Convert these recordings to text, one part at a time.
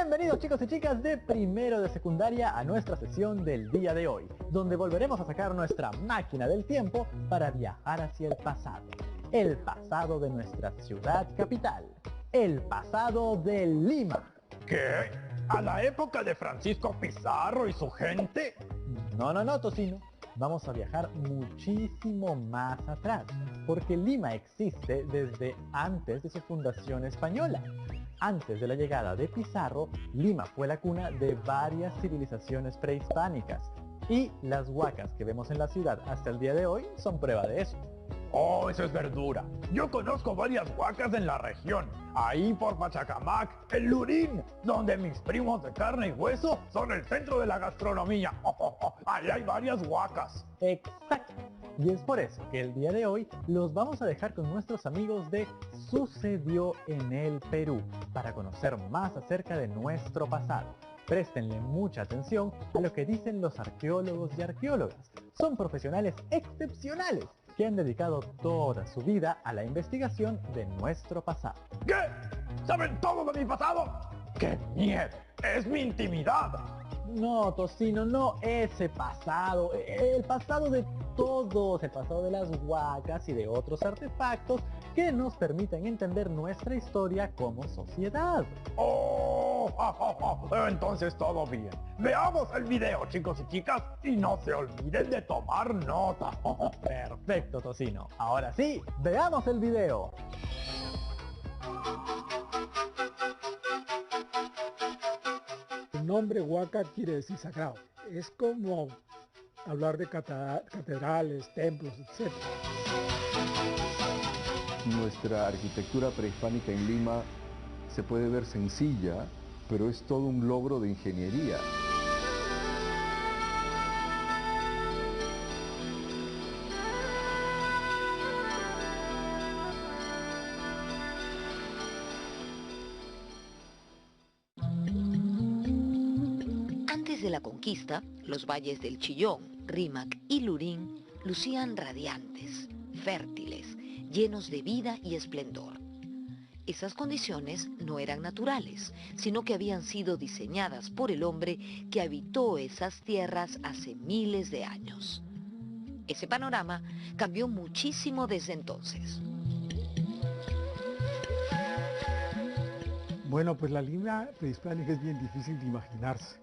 Bienvenidos chicos y chicas de primero de secundaria a nuestra sesión del día de hoy, donde volveremos a sacar nuestra máquina del tiempo para viajar hacia el pasado de nuestra ciudad capital, el pasado de Lima. ¿Qué? ¿A la época de Francisco Pizarro y su gente? No, Tocino. Vamos a viajar muchísimo más atrás, porque Lima existe desde antes de su fundación española. Antes de la llegada de Pizarro, Lima fue la cuna de varias civilizaciones prehispánicas, y las huacas que vemos en la ciudad hasta el día de hoy son prueba de eso. Oh, eso es verdura. Yo conozco varias huacas en la región. Ahí por Pachacamac, el Lurín, donde mis primos de carne y hueso son el centro de la gastronomía. Ahí hay varias huacas. Exacto. Y es por eso que el día de hoy los vamos a dejar con nuestros amigos de Sucedió en el Perú, para conocer más acerca de nuestro pasado. Préstenle mucha atención a lo que dicen los arqueólogos y arqueólogas. Son profesionales excepcionales que han dedicado toda su vida a la investigación de nuestro pasado. ¿Qué? ¿Saben todo de mi pasado? ¡Qué miedo! ¡Es mi intimidad! No, Tocino, no ese pasado. El pasado de todos, el pasado de las huacas y de otros artefactos que nos permiten entender nuestra historia como sociedad. Entonces todo bien. Veamos el video, chicos y chicas, y no se olviden de tomar nota. Perfecto, Tocino. Ahora sí, veamos el video. El nombre Huaca quiere decir sagrado. Es como hablar de catedrales, templos, etc. Nuestra arquitectura prehispánica en Lima se puede ver sencilla, pero es todo un logro de ingeniería. Antes de la conquista, los valles del Chillón, Rímac y Lurín lucían radiantes, fértiles, llenos de vida y esplendor. Esas condiciones no eran naturales, sino que habían sido diseñadas por el hombre que habitó esas tierras hace miles de años. Ese panorama cambió muchísimo desde entonces. Bueno, pues la Lima prehispánica es bien difícil de imaginarse,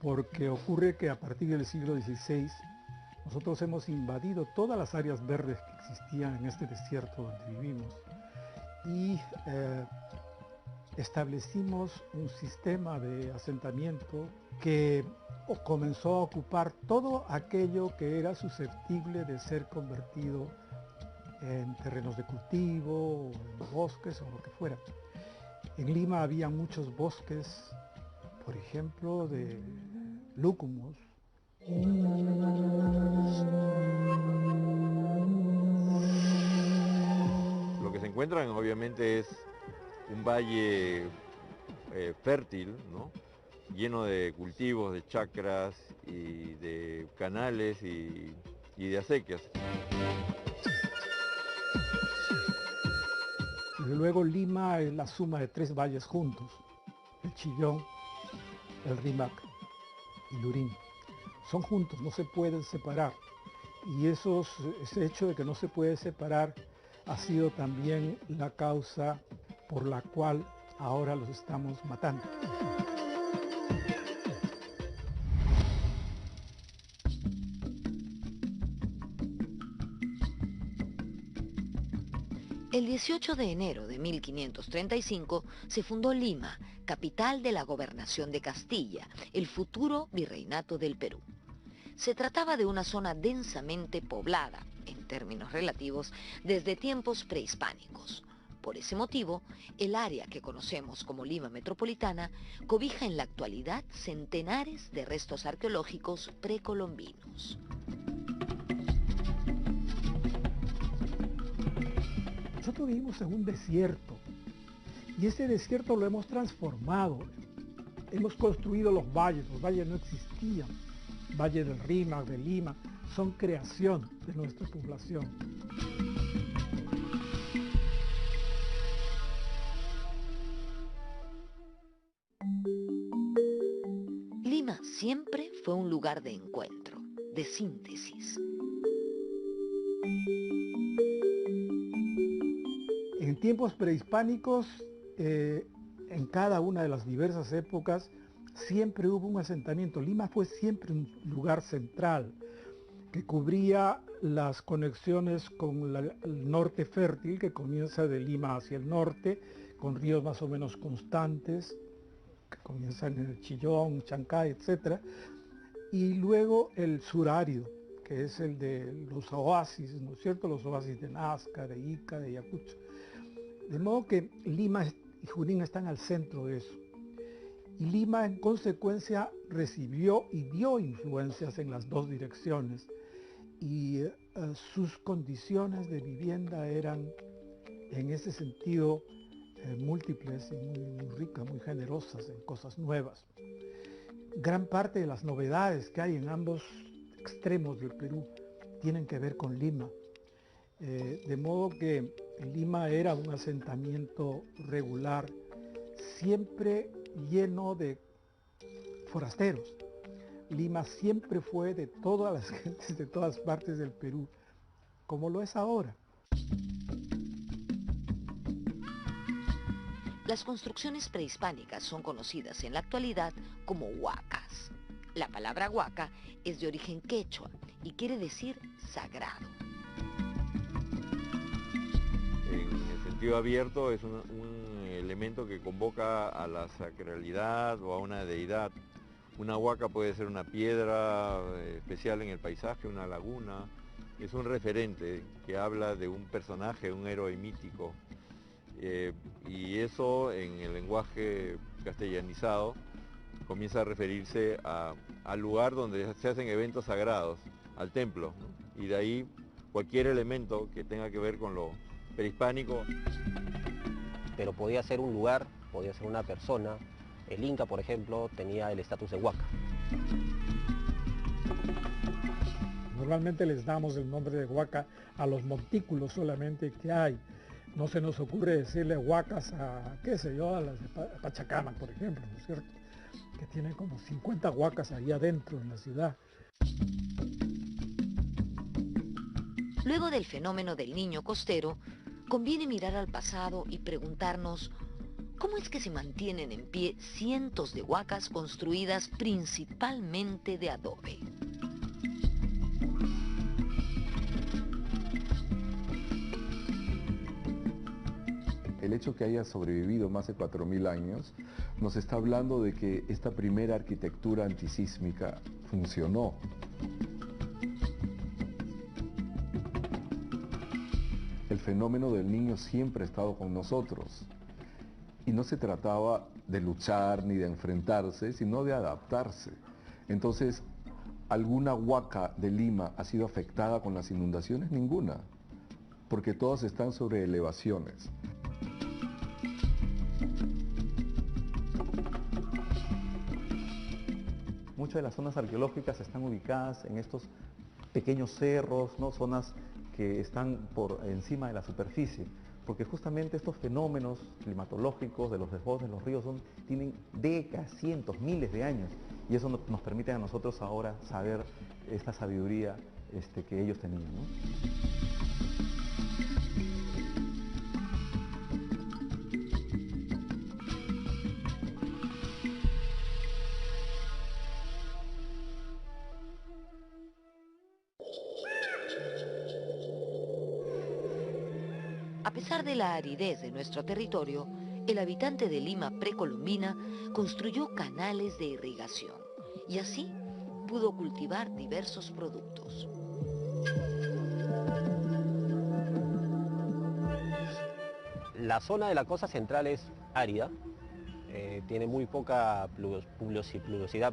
porque ocurre que a partir del siglo XVI nosotros hemos invadido todas las áreas verdes que existían en este desierto donde vivimos y establecimos un sistema de asentamiento que comenzó a ocupar todo aquello que era susceptible de ser convertido en terrenos de cultivo, o en bosques o lo que fuera. En Lima había muchos bosques, por ejemplo, de lúcumos. Lo que se encuentran obviamente es un valle fértil, ¿no? Lleno de cultivos, de chacras y de canales y de acequias. Desde luego Lima es la suma de tres valles juntos, el Chillón, el Rímac y Lurín. Son juntos, no se pueden separar. Y ese hecho de que no se puede separar ha sido también la causa por la cual ahora los estamos matando. El 18 de enero de 1535 se fundó Lima, capital de la gobernación de Castilla, el futuro virreinato del Perú. Se trataba de una zona densamente poblada, en términos relativos, desde tiempos prehispánicos. Por ese motivo, el área que conocemos como Lima Metropolitana cobija en la actualidad centenares de restos arqueológicos precolombinos. Nosotros vivimos en un desierto y ese desierto lo hemos transformado. Hemos construido los valles no existían. Valle del Rímac, de Lima, son creación de nuestra población. siempre fue un lugar de encuentro, de síntesis. En tiempos prehispánicos, en cada una de las diversas épocas, siempre hubo un asentamiento. Lima fue siempre un lugar central que cubría las conexiones con el norte fértil, que comienza de Lima hacia el norte, con ríos más o menos constantes, que comienzan en el Chillón, Chancay, etc. Y luego el sur árido, que es el de los oasis, ¿no es cierto? Los oasis de Nazca, de Ica, de Ayacucho. De modo que Lima y Junín están al centro de eso. Y Lima, en consecuencia, recibió y dio influencias en las dos direcciones. Y sus condiciones de vivienda eran, en ese sentido, múltiples y muy ricas, muy generosas en cosas nuevas. Gran parte de las novedades que hay en ambos extremos del Perú tienen que ver con Lima. De modo que Lima era un asentamiento regular, siempre lleno de forasteros. Lima siempre fue de todas las gentes de todas partes del Perú, como lo es ahora. Las construcciones prehispánicas son conocidas en la actualidad como huacas. La palabra huaca es de origen quechua y quiere decir sagrado. En el sentido abierto es un elemento que convoca a la sacralidad o a una deidad. Una huaca puede ser una piedra especial en el paisaje, una laguna. Es un referente que habla de un personaje, un héroe mítico. Y eso en el lenguaje castellanizado comienza a referirse al lugar donde se hacen eventos sagrados, al templo, ¿no? Y de ahí cualquier elemento que tenga que ver con lo prehispánico. Pero podía ser un lugar, podía ser una persona. El Inca, por ejemplo, tenía el estatus de huaca. Normalmente les damos el nombre de huaca a los montículos solamente que hay. No se nos ocurre decirle huacas a, qué sé yo, a las de Pachacamac, por ejemplo, ¿no es cierto? Que tienen como 50 huacas ahí adentro en la ciudad. Luego del fenómeno del niño costero, conviene mirar al pasado y preguntarnos ¿cómo es que se mantienen en pie cientos de huacas construidas principalmente de adobe? El hecho que haya sobrevivido más de 4000 años nos está hablando de que esta primera arquitectura antisísmica funcionó. El fenómeno del niño siempre ha estado con nosotros. Y no se trataba de luchar ni de enfrentarse, sino de adaptarse. Entonces, ¿alguna huaca de Lima ha sido afectada con las inundaciones? Ninguna, porque todas están sobre elevaciones. Muchas de las zonas arqueológicas están ubicadas en estos pequeños cerros, ¿no? Zonas que están por encima de la superficie, porque justamente estos fenómenos climatológicos de los desbordes de los ríos tienen décadas, cientos, miles de años, y eso nos permite a nosotros ahora saber esta sabiduría que ellos tenían, ¿no? A pesar de la aridez de nuestro territorio, el habitante de Lima precolombina construyó canales de irrigación y así pudo cultivar diversos productos. La zona de la costa central es árida, tiene muy poca pluviosidad,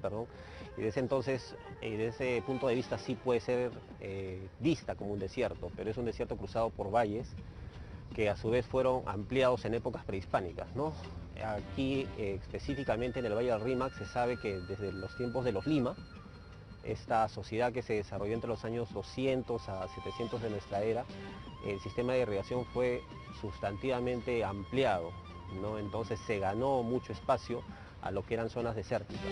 y desde entonces, desde ese punto de vista sí puede ser vista como un desierto, pero es un desierto cruzado por valles que a su vez fueron ampliados en épocas prehispánicas, ¿no? Aquí específicamente en el Valle del Rímac se sabe que desde los tiempos de los Lima, esta sociedad que se desarrolló entre los años 200 a 700 de nuestra era, el sistema de irrigación fue sustantivamente ampliado, ¿no? Entonces se ganó mucho espacio a lo que eran zonas desérticas.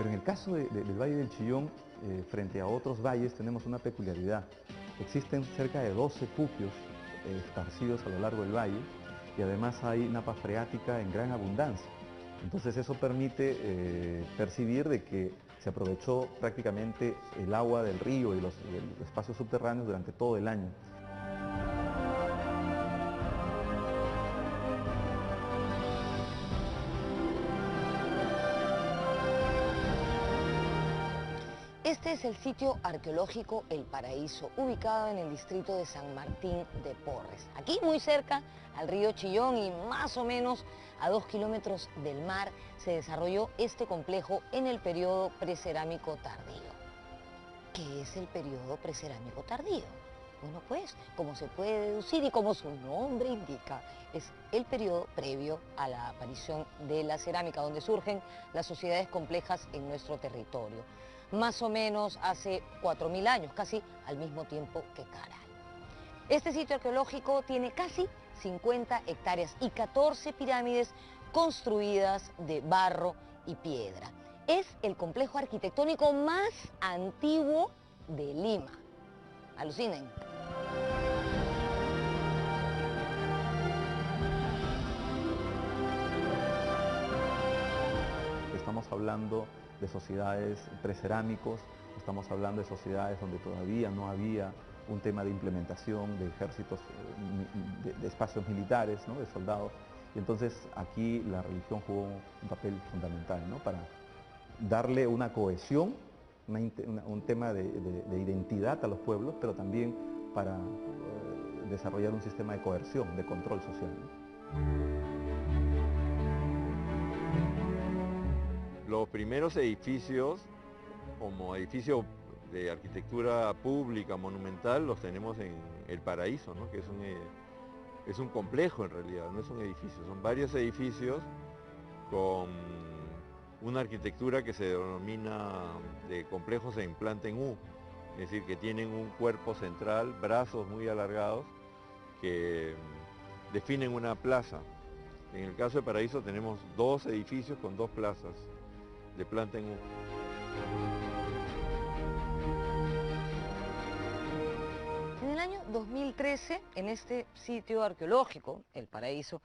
Pero en el caso del Valle del Chillón, frente a otros valles, tenemos una peculiaridad. Existen cerca de 12 puquios esparcidos a lo largo del valle y además hay napa freática en gran abundancia. Entonces eso permite percibir de que se aprovechó prácticamente el agua del río y los espacios subterráneos durante todo el año. Este es el sitio arqueológico El Paraíso, ubicado en el distrito de San Martín de Porres. Aquí muy cerca al río Chillón y más o menos a 2 kilómetros del mar se desarrolló este complejo en el periodo precerámico tardío. ¿Qué es el periodo precerámico tardío? Bueno, pues, como se puede deducir y como su nombre indica, es el periodo previo a la aparición de la cerámica, donde surgen las sociedades complejas en nuestro territorio. Más o menos hace 4.000 años, casi al mismo tiempo que Caral. Este sitio arqueológico tiene casi 50 hectáreas y 14 pirámides construidas de barro y piedra. Es el complejo arquitectónico más antiguo de Lima. Alucinen. Estamos hablando de sociedades precerámicos, estamos hablando de sociedades donde todavía no había un tema de implementación de ejércitos, de espacios militares, ¿no? De soldados. Y entonces aquí la religión jugó un papel fundamental, ¿no? Para darle una cohesión, un tema de identidad a los pueblos, pero también para desarrollar un sistema de coerción, de control social, ¿no? Los primeros edificios, como edificios de arquitectura pública, monumental, los tenemos en El Paraíso, ¿no? Que es un complejo en realidad, no es un edificio, son varios edificios con una arquitectura que se denomina de complejos en planta en U, es decir, que tienen un cuerpo central, brazos muy alargados, que definen una plaza. En el caso de Paraíso tenemos 2 edificios con 2 plazas de planta en U. En el año 2013, en este sitio arqueológico, El Paraíso,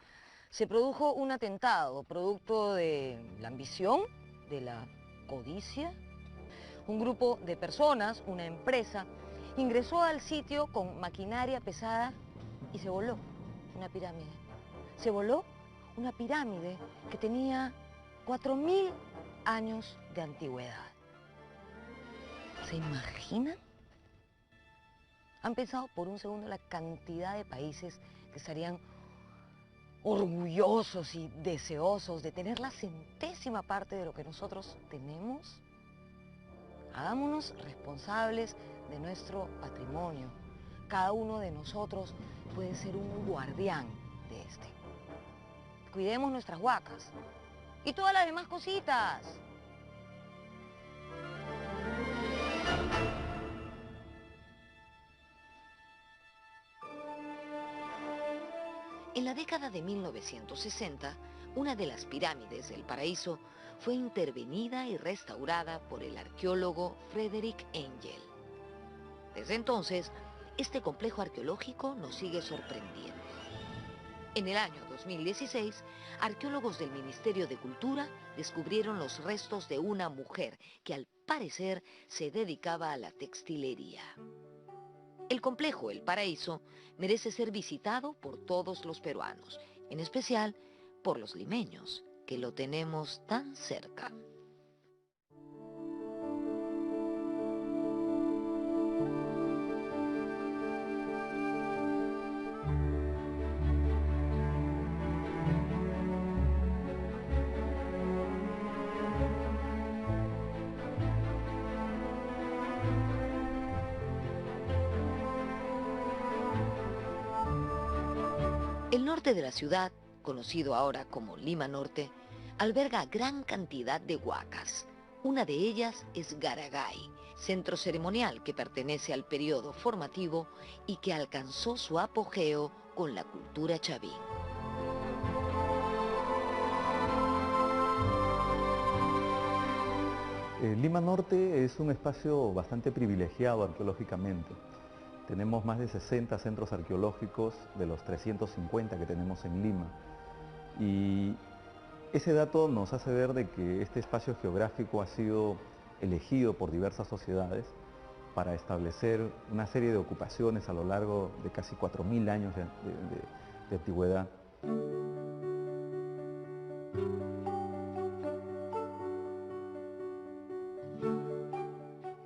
se produjo un atentado producto de la ambición, de la codicia. Un grupo de personas, una empresa, ingresó al sitio con maquinaria pesada y se voló una pirámide. Se voló una pirámide que tenía 4.000 años de antigüedad. ¿Se imaginan? ¿Han pensado por un segundo la cantidad de países que estarían orgullosos y deseosos de tener la centésima parte de lo que nosotros tenemos? Hagámonos responsables de nuestro patrimonio. Cada uno de nosotros puede ser un guardián de este. Cuidemos nuestras huacas y todas las demás cositas. En la década de 1960, una de las pirámides del Paraíso fue intervenida y restaurada por el arqueólogo Frederick Engel. Desde entonces, este complejo arqueológico nos sigue sorprendiendo. En el año 2016, arqueólogos del Ministerio de Cultura descubrieron los restos de una mujer que al parecer se dedicaba a la textilería. El complejo El Paraíso merece ser visitado por todos los peruanos, en especial por los limeños, que lo tenemos tan cerca. El norte de la ciudad, conocido ahora como Lima Norte, alberga gran cantidad de huacas. Una de ellas es Garagay, centro ceremonial que pertenece al periodo formativo y que alcanzó su apogeo con la cultura chavín. Lima Norte es un espacio bastante privilegiado arqueológicamente. Tenemos más de 60 centros arqueológicos de los 350 que tenemos en Lima. Y ese dato nos hace ver de que este espacio geográfico ha sido elegido por diversas sociedades para establecer una serie de ocupaciones a lo largo de casi 4.000 años de antigüedad.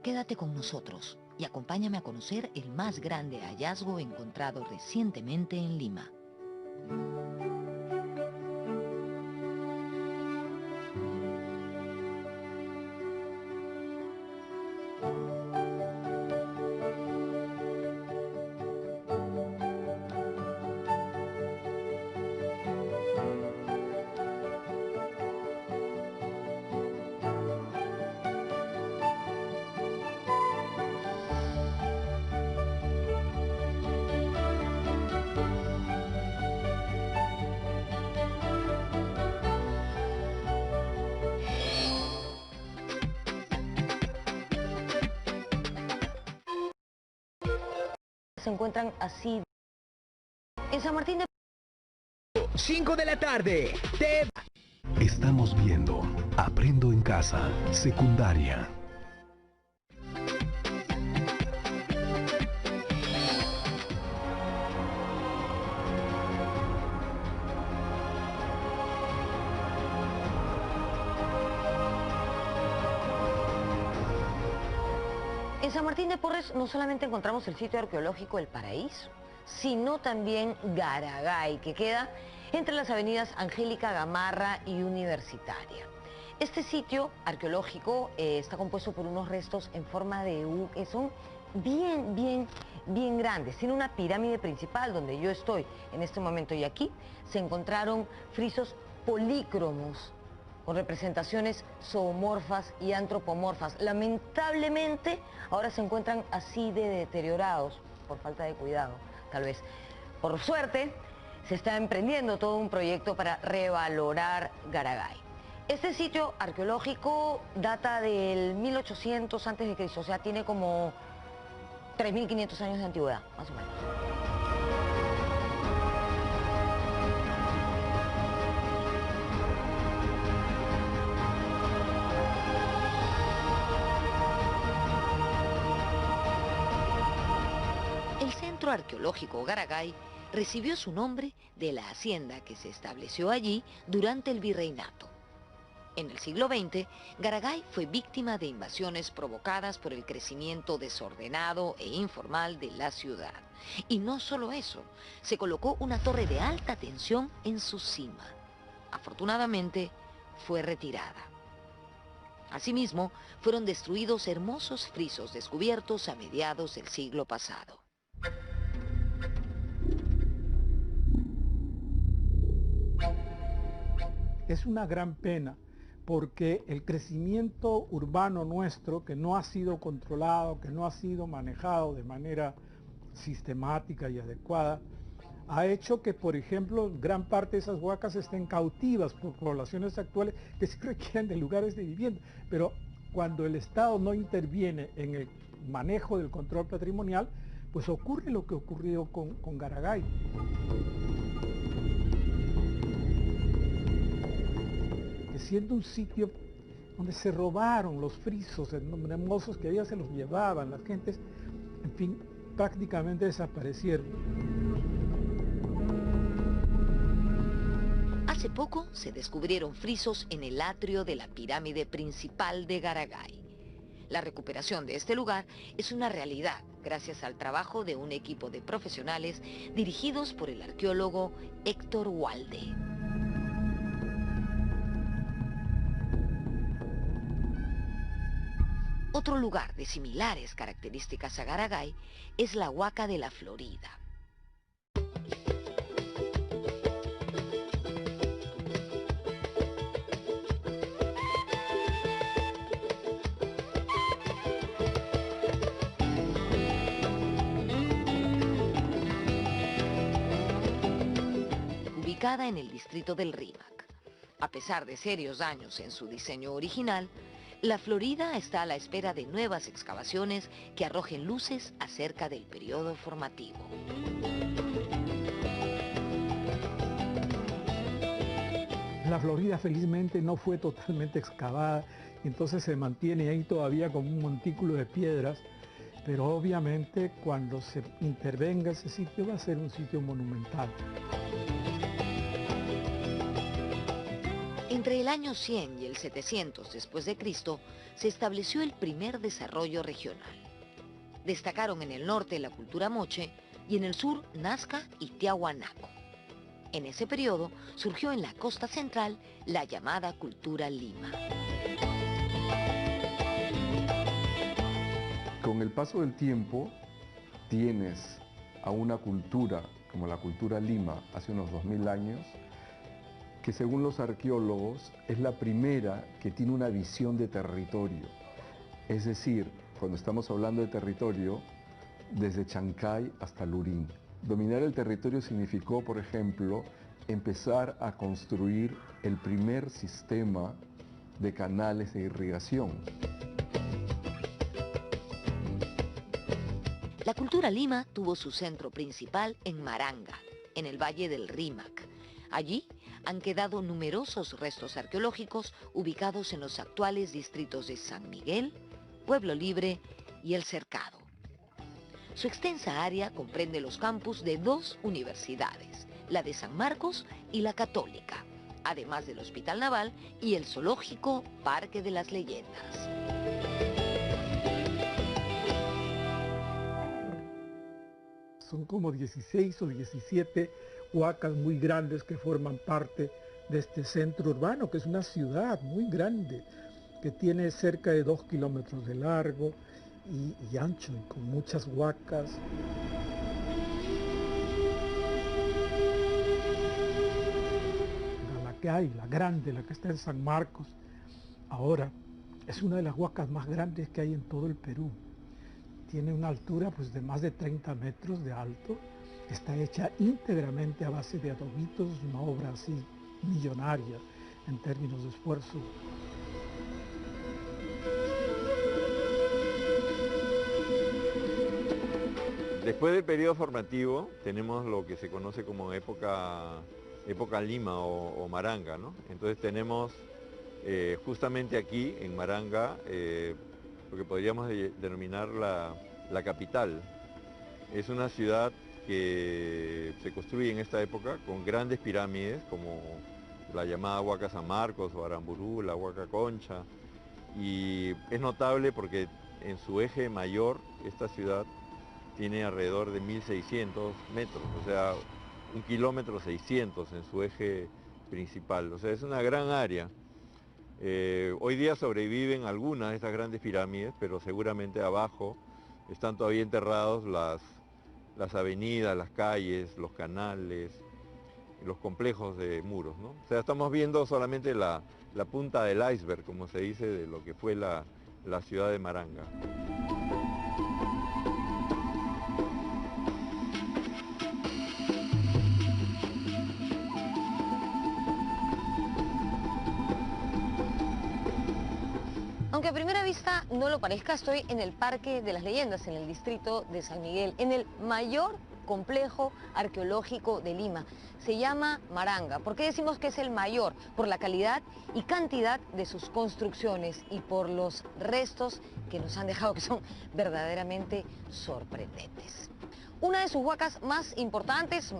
Quédate con nosotros y acompáñame a conocer el más grande hallazgo encontrado recientemente en Lima. Se encuentran así en San Martín de 5 de la tarde. Estamos viendo Aprendo en Casa, secundaria. En San Martín de Porres no solamente encontramos el sitio arqueológico El Paraíso, sino también Garagay, que queda entre las avenidas Angélica, Gamarra y Universitaria. Este sitio arqueológico está compuesto por unos restos en forma de U que son bien grandes. Tiene una pirámide principal donde yo estoy en este momento, y aquí se encontraron frisos polícromos con representaciones zoomorfas y antropomorfas. Lamentablemente ahora se encuentran así de deteriorados por falta de cuidado, tal vez. Por suerte se está emprendiendo todo un proyecto para revalorar Garagay. Este sitio arqueológico data del 1800 a.C., o sea, tiene como 3.500 años de antigüedad, más o menos. El Centro Arqueológico Garagay recibió su nombre de la hacienda que se estableció allí durante el virreinato. En el siglo XX, Garagay fue víctima de invasiones provocadas por el crecimiento desordenado e informal de la ciudad. Y no solo eso, se colocó una torre de alta tensión en su cima. Afortunadamente, fue retirada. Asimismo, fueron destruidos hermosos frisos descubiertos a mediados del siglo pasado. Es una gran pena porque el crecimiento urbano nuestro, que no ha sido controlado, que no ha sido manejado de manera sistemática y adecuada, ha hecho que, por ejemplo, gran parte de esas huacas estén cautivas por poblaciones actuales que sí requieren de lugares de vivienda. Pero cuando el Estado no interviene en el manejo del control patrimonial, pues ocurre lo que ocurrió con Garagay. Que siendo un sitio donde se robaron los frisos hermosos que allá se los llevaban, las gentes, en fin, prácticamente desaparecieron. Hace poco se descubrieron frisos en el atrio de la pirámide principal de Garagay. La recuperación de este lugar es una realidad gracias al trabajo de un equipo de profesionales dirigidos por el arqueólogo Héctor Walde. Otro lugar de similares características a Garagay es la Huaca de la Florida. Ubicada en el distrito del Rímac. A pesar de serios daños en su diseño original, La Florida está a la espera de nuevas excavaciones que arrojen luces acerca del periodo formativo. La Florida felizmente no fue totalmente excavada, entonces se mantiene ahí todavía como un montículo de piedras, pero obviamente cuando se intervenga ese sitio va a ser un sitio monumental. Entre el año 100 y el 700 después de Cristo se estableció el primer desarrollo regional. Destacaron en el norte la cultura moche y en el sur Nazca y Tiahuanaco. En ese periodo surgió en la costa central la llamada cultura Lima. Con el paso del tiempo tienes a una cultura como la cultura Lima hace unos 2000 años, que según los arqueólogos es la primera que tiene una visión de territorio. Es decir, cuando estamos hablando de territorio, desde Chancay hasta Lurín. Dominar el territorio significó, por ejemplo, empezar a construir el primer sistema de canales de irrigación. La cultura Lima tuvo su centro principal en Maranga, en el valle del Rímac. Allí han quedado numerosos restos arqueológicos ubicados en los actuales distritos de San Miguel, Pueblo Libre y El Cercado. Su extensa área comprende los campus de 2 universidades, la de San Marcos y la Católica, además del Hospital Naval y el zoológico Parque de las Leyendas. Son como 16 o 17 huacas muy grandes que forman parte de este centro urbano, que es una ciudad muy grande, que tiene cerca de 2 kilómetros de largo y ancho, y con muchas huacas. La que hay, la grande, la que está en San Marcos, ahora es una de las huacas más grandes que hay en todo el Perú. Tiene una altura pues, de más de 30 metros de alto. Está hecha íntegramente a base de adobitos, una obra así millonaria en términos de esfuerzo. Después del periodo formativo tenemos lo que se conoce como época Lima o Maranga, ¿no? Entonces tenemos justamente aquí en Maranga lo que podríamos denominar la capital. Es una ciudad que se construye en esta época con grandes pirámides como la llamada Huaca San Marcos o Aramburú, la Huaca Concha, y es notable porque en su eje mayor esta ciudad tiene alrededor de 1600 metros, o sea, 1,6 kilómetros en su eje principal, o sea, es una gran área. Hoy día sobreviven algunas de estas grandes pirámides, pero seguramente abajo están todavía enterrados las avenidas, las calles, los canales, los complejos de muros, ¿no? O sea, estamos viendo solamente la punta del iceberg, como se dice, de lo que fue la ciudad de Maranga. Aunque a primera vista no lo parezca, estoy en el Parque de las Leyendas, en el distrito de San Miguel, en el mayor complejo arqueológico de Lima. Se llama Maranga. ¿Por qué decimos que es el mayor? Por la calidad y cantidad de sus construcciones y por los restos que nos han dejado, que son verdaderamente sorprendentes. Una de sus huacas más importantes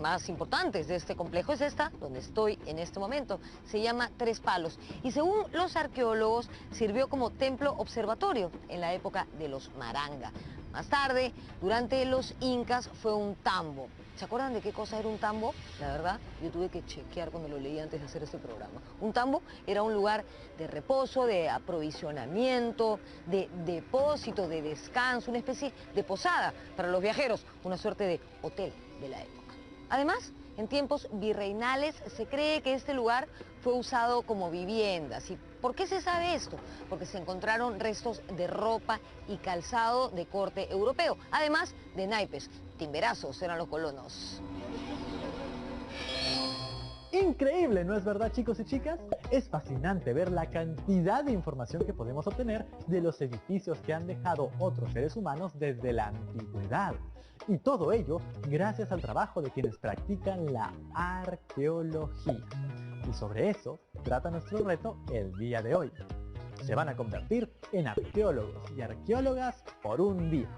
de este complejo es esta, donde estoy en este momento. Se llama Tres Palos y según los arqueólogos sirvió como templo observatorio en la época de los Maranga. Más tarde, durante los incas, fue un tambo. ¿Se acuerdan de qué cosa era un tambo? La verdad, yo tuve que chequear cuando lo leí antes de hacer este programa. Un tambo era un lugar de reposo, de aprovisionamiento, de depósito, de descanso, una especie de posada para los viajeros, una suerte de hotel de la época. Además, en tiempos virreinales se cree que este lugar fue usado como viviendas. ¿Y por qué se sabe esto? Porque se encontraron restos de ropa y calzado de corte europeo, además de naipes. Timberazos eran los colonos. Increíble, ¿no es verdad, chicos y chicas? Es fascinante ver la cantidad de información que podemos obtener de los edificios que han dejado otros seres humanos desde la antigüedad. Y todo ello gracias al trabajo de quienes practican la arqueología. Y sobre eso trata nuestro reto el día de hoy. Se van a convertir en arqueólogos y arqueólogas por un día.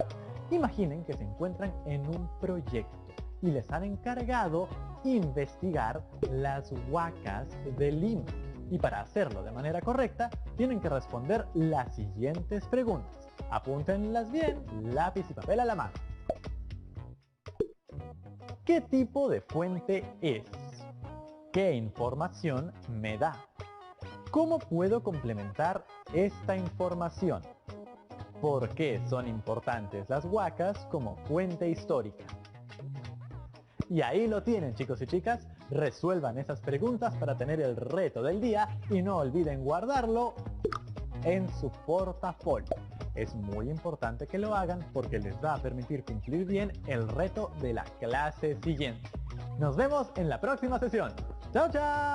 Imaginen que se encuentran en un proyecto y les han encargado investigar las huacas de Lima. Y para hacerlo de manera correcta, tienen que responder las siguientes preguntas. Apúntenlas bien, lápiz y papel a la mano. ¿Qué tipo de fuente es? ¿Qué información me da? ¿Cómo puedo complementar esta información? ¿Por qué son importantes las huacas como fuente histórica? Y ahí lo tienen, chicos y chicas. Resuelvan esas preguntas para tener el reto del día y no olviden guardarlo en su portafolio. Es muy importante que lo hagan porque les va a permitir cumplir bien el reto de la clase siguiente. Nos vemos en la próxima sesión. ¡Chao, chao!